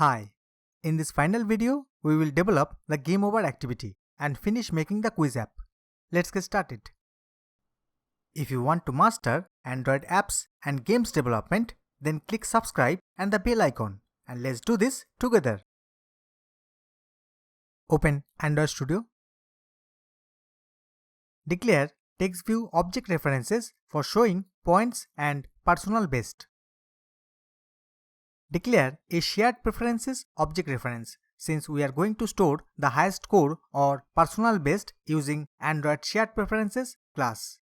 Hi, in this final video, we will develop the GameOver activity and finish making the quiz app. Let's get started. If you want to master Android apps and games development, then click subscribe and the bell icon, and let's do this together. Open Android Studio. Declare TextView object references for showing points and personal best. Declare a shared preferences object reference since we are going to store the highest score or personal best using Android shared preferences class.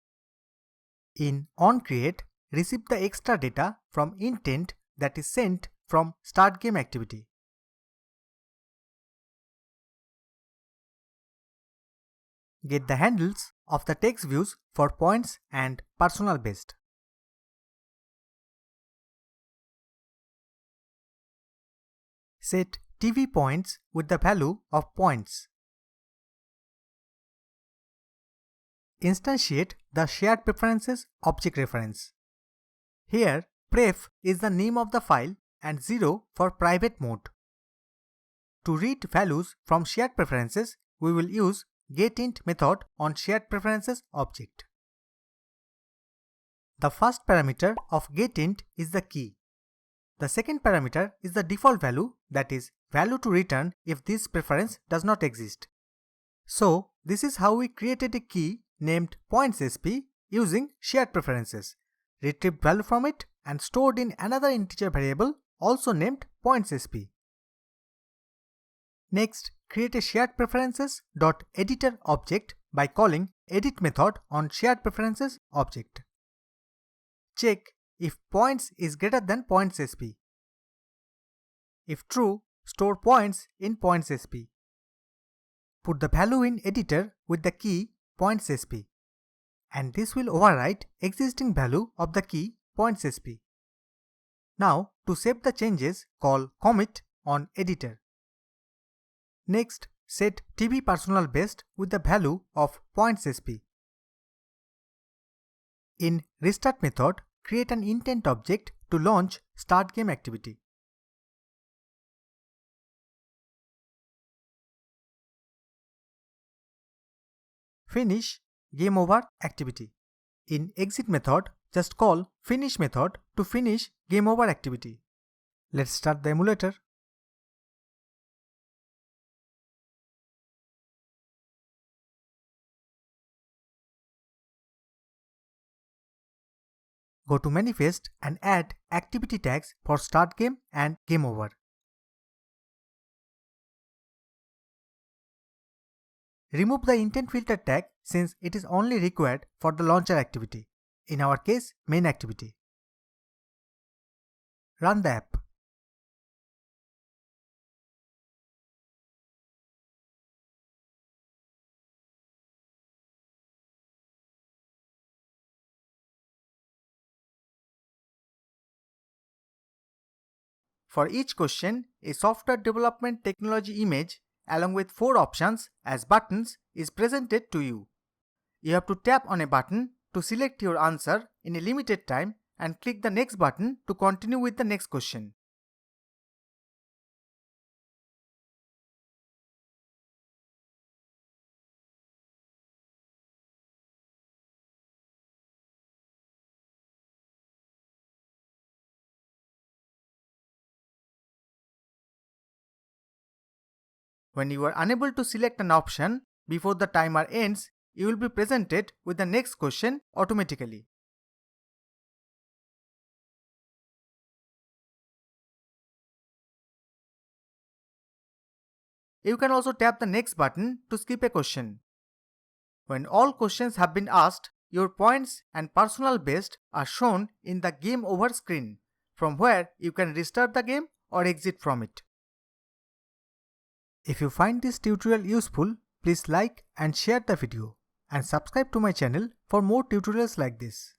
In onCreate, receive the extra data from intent that is sent from start game activity. Get the handles of the text views for points and personal best. Set TV points with the value of points. Instantiate the shared preferences object reference. Here, pref is the name of the file and 0 for private mode. To read values from shared preferences, we will use getInt method on shared preferences object. The first parameter of getInt is the key. The second parameter is the default value, that is, value to return if this preference does not exist. So, this is how we created a key named pointsSP using shared preferences, retrieved value from it and stored in another integer variable also named pointsSP. Next, create a shared preferences.editor object by calling edit method on shared preferences object. Check if points is greater than pointsSP. If true, store points in pointsSP. Put the value in editor with the key pointsSP, and this will overwrite existing value of the key pointsSP. Now, to save the changes, call commit on editor. Next, set TV personal best with the value of pointsSP. In restart method, create an intent object to launch start game activity. Finish GameOver activity. In exit method, just call finish method to finish GameOver activity. Let's start the emulator. Go to manifest and add activity tags for start game and game over. Remove the intent filter tag since it is only required for the launcher activity, in our case main activity. Run the app. For each question, a software development technology image along with 4 options as buttons is presented to you. You have to tap on a button to select your answer in a limited time and click the next button to continue with the next question. When you are unable to select an option before the timer ends, you will be presented with the next question automatically. You can also tap the next button to skip a question. When all questions have been asked, your points and personal best are shown in the Game Over screen, from where you can restart the game or exit from it. If you find this tutorial useful, please like and share the video and subscribe to my channel for more tutorials like this.